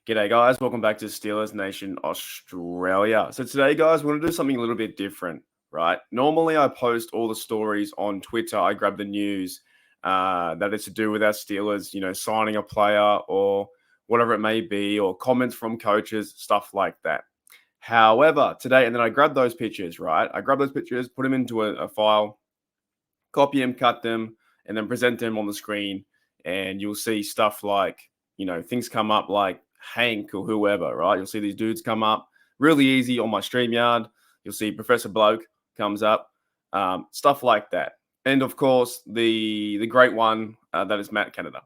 G'day, guys. Welcome back to Steelers Nation Australia. So today, guys, we're going to do something a little bit different, right? Normally, I post all the stories on Twitter. I grab the news that is to do with our Steelers, signing a player or whatever it may be, or comments from coaches, stuff like that. However, today, and then I grab those pictures, right? I grab those pictures, put them into a file, copy them, cut them, and then present them on the screen. And you'll see stuff like, things come up like Hank or whoever, right? You'll see these dudes come up really easy on my StreamYard. You'll see Professor Bloke comes up, stuff like that. And of course, the great one that is Matt Canada.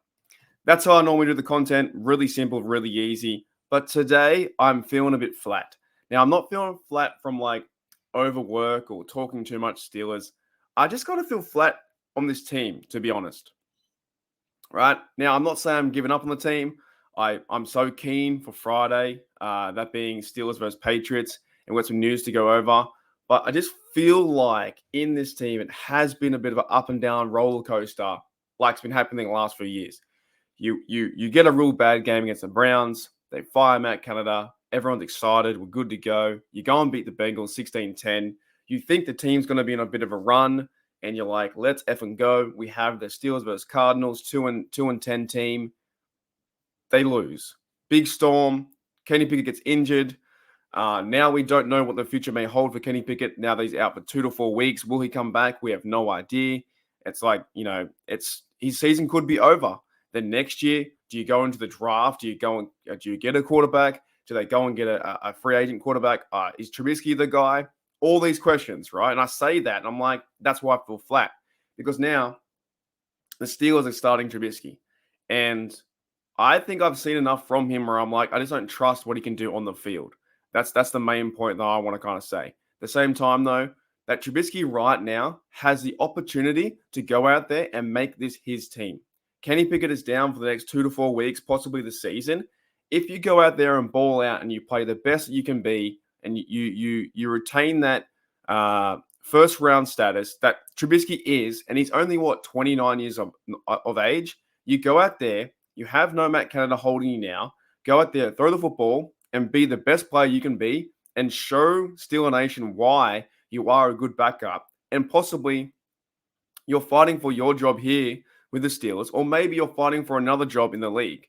That's how I normally do the content. Really simple, really easy. But today I'm feeling a bit flat. Now, I'm not feeling flat from like overwork or talking too much Steelers. I just got to feel flat on this team, to be honest. Right? Now, I'm not saying I'm giving up on the team. I'm so keen for Friday, that being Steelers versus Patriots, and we've got some news to go over. But I just feel like in this team, it has been a bit of an up and down roller coaster, like it's been happening the last few years. You get a real bad game against the Browns. They fire Matt Canada. Everyone's excited. We're good to go. You go and beat the Bengals 16-10. You think the team's going to be in a bit of a run, and you're like, let's effing go. We have the Steelers versus Cardinals, 2-10 team. They lose. Big storm. Kenny Pickett gets injured. Now we don't know what the future may hold for Kenny Pickett. Now that he's out for 2 to 4 weeks. Will he come back? We have no idea. It's like, his season could be over. Then next year, do you go into the draft? Do you get a quarterback? Do they go and get a free agent quarterback? Is Trubisky the guy? All these questions, right? And I say that, and I'm like, that's why I feel flat. Because now the Steelers are starting Trubisky. And I think I've seen enough from him where I'm like, I just don't trust what he can do on the field. That's the main point that I want to kind of say. At the same time, though, that Trubisky right now has the opportunity to go out there and make this his team. Kenny Pickett is down for the next 2 to 4 weeks, possibly the season. If you go out there and ball out and you play the best that you can be, and you retain that first round status that Trubisky is, and he's only 29 years of age. You go out there, you have no Matt Canada holding you now. Go out there, throw the football, and be the best player you can be, and show Steeler Nation why you are a good backup, and possibly you're fighting for your job here with the Steelers, or maybe you're fighting for another job in the league.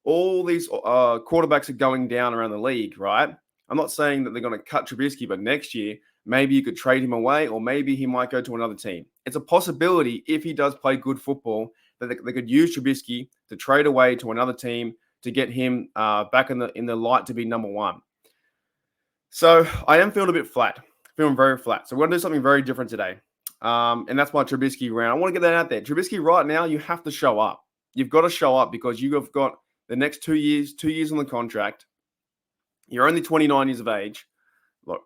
All these quarterbacks are going down around the league, right? I'm not saying that they're going to cut Trubisky, but next year, maybe you could trade him away, or maybe he might go to another team. It's a possibility if he does play good football that they could use Trubisky to trade away to another team to get him back in the light to be number one. So I am feeling a bit flat, feeling very flat. So we're going to do something very different today. And that's my Trubisky round. I want to get that out there. Trubisky, right now, you have to show up. You've got to show up because you have got the next 2 years on the contract. You're only 29 years of age,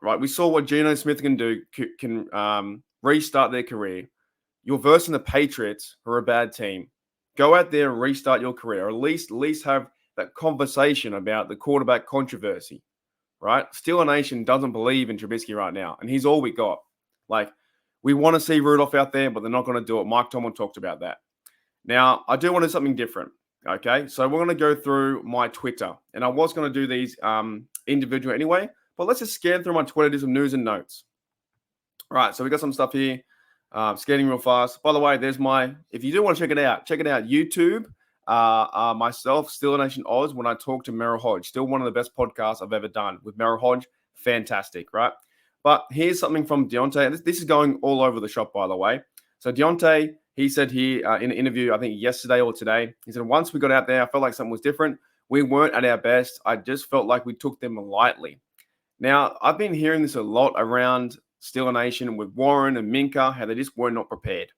right? We saw what Geno Smith can do, can restart their career. You're versing the Patriots, who are a bad team. Go out there and restart your career, or at least have that conversation about the quarterback controversy, right? Steeler Nation doesn't believe in Trubisky right now, and he's all we got. Like, we want to see Rudolph out there, but they're not going to do it. Mike Tomlin talked about that. Now, I do want to do something different. Okay, so we're going to go through my Twitter, and I was going to do these individual anyway, but let's just scan through my Twitter, do some news and notes. All right, so we got some stuff here, scanning real fast. By the way, there's if you do want to check it out, YouTube, myself, Steeler Nation Oz, when I talk to Merrill Hodge, still one of the best podcasts I've ever done with Merrill Hodge, fantastic, right? But here's something from Deontay. This is going all over the shop, by the way. So Deontay, he said here in an interview, I think yesterday or today, he said, once we got out there, I felt like something was different. We weren't at our best. I just felt like we took them lightly. Now, I've been hearing this a lot around Steeler Nation with Warren and Minka, how they just were not prepared.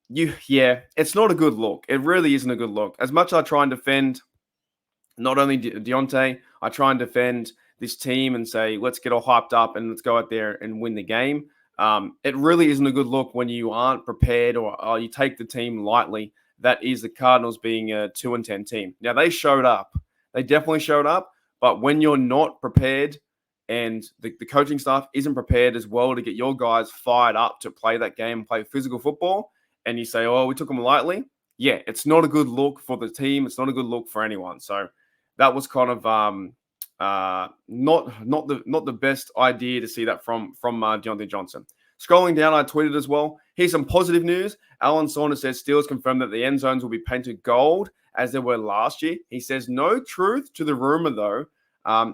It's not a good look. It really isn't a good look. As much as I try and defend not only Deontay, I try and defend this team and say, let's get all hyped up and let's go out there and win the game. It really isn't a good look when you aren't prepared or you take the team lightly. That is the Cardinals being a 2-10 team. Now, they showed up. They definitely showed up. But when you're not prepared and the coaching staff isn't prepared as well to get your guys fired up to play that game and play physical football, and you say, oh, we took them lightly, it's not a good look for the team. It's not a good look for anyone. So that was kind of not the best idea to see that from Deontay Johnson. Scrolling down, I tweeted as well. Here's some positive news. Alan Saunders says Steelers confirmed that the end zones will be painted gold as they were last year. He says no truth to the rumor though.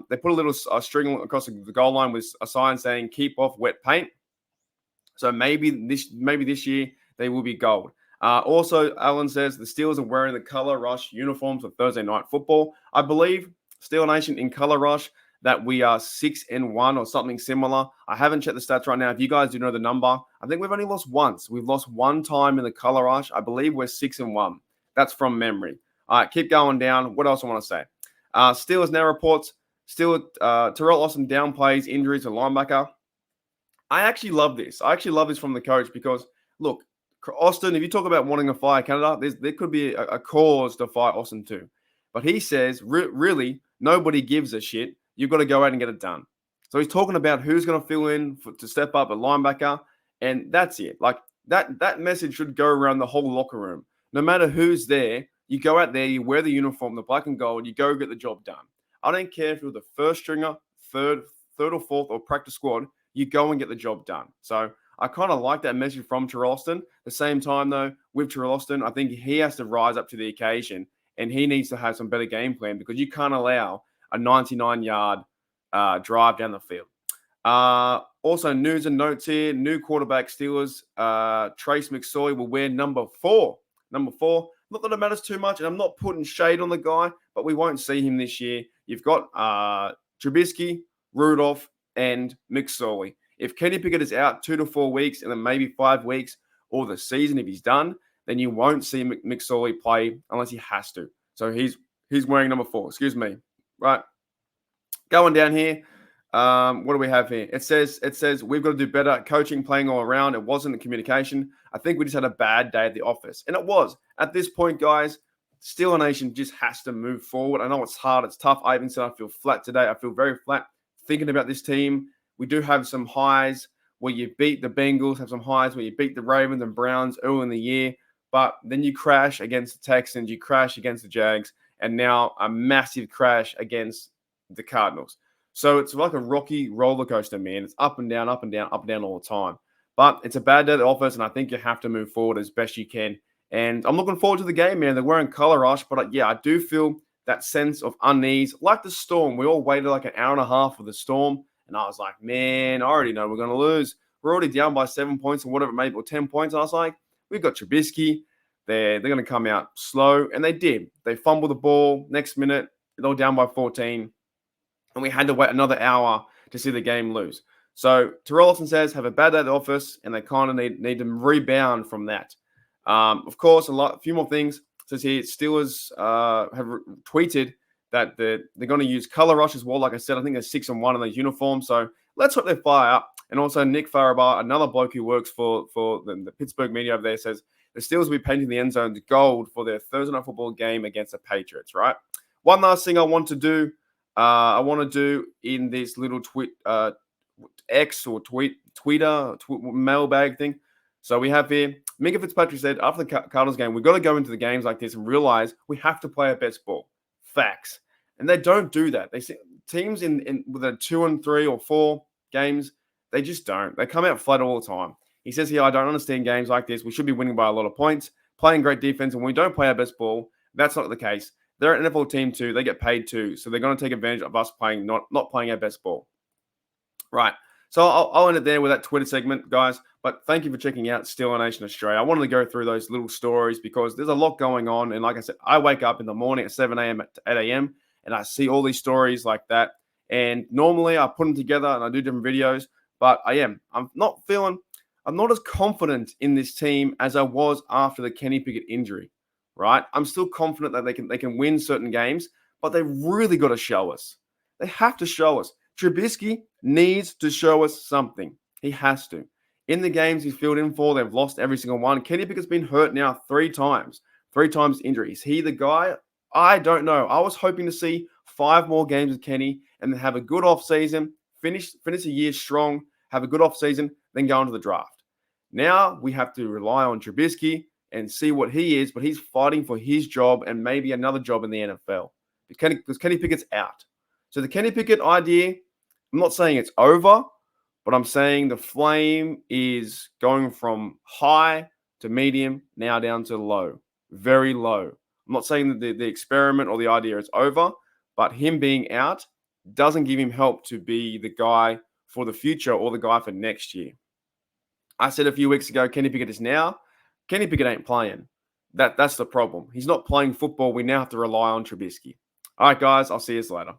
They put a little string across the goal line with a sign saying "Keep off wet paint." So maybe this year they will be gold. Also, Alan says the Steelers are wearing the Color Rush uniforms for Thursday Night Football. I believe Steel Nation in Color Rush that we are 6-1 or something similar. I haven't checked the stats right now. If you guys do know the number, I think we've only lost once. We've lost one time in the Color Rush. I believe we're 6-1. That's from memory. All right, keep going down. What else I want to say? Steelers now reports Terrell Austin downplays injuries to linebacker. I actually love this. From the coach because, look, Austin, if you talk about wanting to fire Canada, there could be a cause to fire Austin too. But he says, really, nobody gives a shit. You've got to go out and get it done. So he's talking about who's going to fill in to step up at linebacker, and that's it. Like that message should go around the whole locker room. No matter who's there, you go out there, you wear the uniform, the black and gold, you go get the job done. I don't care if you're the first stringer, third or fourth, or practice squad, you go and get the job done. So I kind of like that message from Terrell Austin. At the same time, though, with Terrell Austin, I think he has to rise up to the occasion, and he needs to have some better game plan because you can't allow a 99-yard drive down the field. Also, news and notes here. New quarterback Steelers, Trace McSorley will wear number 4. Number 4. Not that it matters too much, and I'm not putting shade on the guy, but we won't see him this year. You've got Trubisky, Rudolph, and McSorley. If Kenny Pickett is out 2 to 4 weeks and then maybe 5 weeks or the season, if he's done, then you won't see McSorley play unless he has to. So he's wearing number 4. Excuse me. Right. Going down here. What do we have here? It says we've got to do better at coaching, playing all around. It wasn't the communication. I think we just had a bad day at the office. And it was. At this point, guys, Steeler Nation just has to move forward. I know it's hard. It's tough. I even said I feel flat today. I feel very flat thinking about this team. We do have some highs where you beat the Bengals, have some highs where you beat the Ravens and Browns early in the year. But then you crash against the Texans, you crash against the Jags, and now a massive crash against the Cardinals. So it's like a rocky roller coaster, man. It's up and down, up and down, up and down all the time. But it's a bad day at the office, and I think you have to move forward as best you can. And I'm looking forward to the game, man. They're wearing color rush, but yeah, I do feel that sense of unease. Like the Storm, we all waited like an hour and a half for the Storm, and I was like, man, I already know we're going to lose. We're already down by 7 points or whatever it may be, or 10 points. And I was like, we've got Trubisky. They're going to come out slow, and they did. They fumbled the ball. Next minute, they were down by 14. And we had to wait another hour to see the game lose. So Terrell Austin says, have a bad day at the office, and they kind of need to rebound from that. Of course, a few more things. It says here, Steelers have tweeted that they're going to use color rush as well. Like I said, I think they're 6-1 in those uniforms. So let's hope they fire up. And also Nick Farabaugh, another bloke who works for the Pittsburgh media over there, says the Steelers will be painting the end zones gold for their Thursday Night Football game against the Patriots, right? One last thing I want to do in this little Twitter mailbag thing. So we have here, Minka Fitzpatrick said, after the Cardinals game, we've got to go into the games like this and realize we have to play our best ball. Facts. And they don't do that. They see teams with a 2 and 3 or 4 games, they just don't. They come out flat all the time. He says here, I don't understand games like this. We should be winning by a lot of points, playing great defense, and when we don't play our best ball, that's not the case. They're an NFL team too. They get paid too. So they're going to take advantage of us playing not playing our best ball. Right. So I'll end it there with that Twitter segment, guys. But thank you for checking out Steeler Nation Australia. I wanted to go through those little stories because there's a lot going on. And like I said, I wake up in the morning at 7 a.m. to 8 a.m. and I see all these stories like that. And normally I put them together and I do different videos. But I'm not as confident in this team as I was after the Kenny Pickett injury. Right? I'm still confident that they can win certain games, but they really got to show us. They have to show us. Trubisky needs to show us something. He has to. In the games he's filled in for, they've lost every single one. Kenny Pickett's been hurt now 3 times. 3 times injury. Is he the guy? I don't know. I was hoping to see 5 more games with Kenny and then have a good offseason, finish a year strong, have a good offseason, then go into the draft. Now we have to rely on Trubisky and see what he is, but he's fighting for his job and maybe another job in the NFL. because Kenny Pickett's out. So the Kenny Pickett idea, I'm not saying it's over, but I'm saying the flame is going from high to medium, now down to low, very low. I'm not saying that the experiment or the idea is over, but him being out doesn't give him help to be the guy for the future or the guy for next year. I said a few weeks ago, Kenny Pickett is now. Kenny Pickett ain't playing. That's the problem. He's not playing football. We now have to rely on Trubisky. All right, guys, I'll see you later.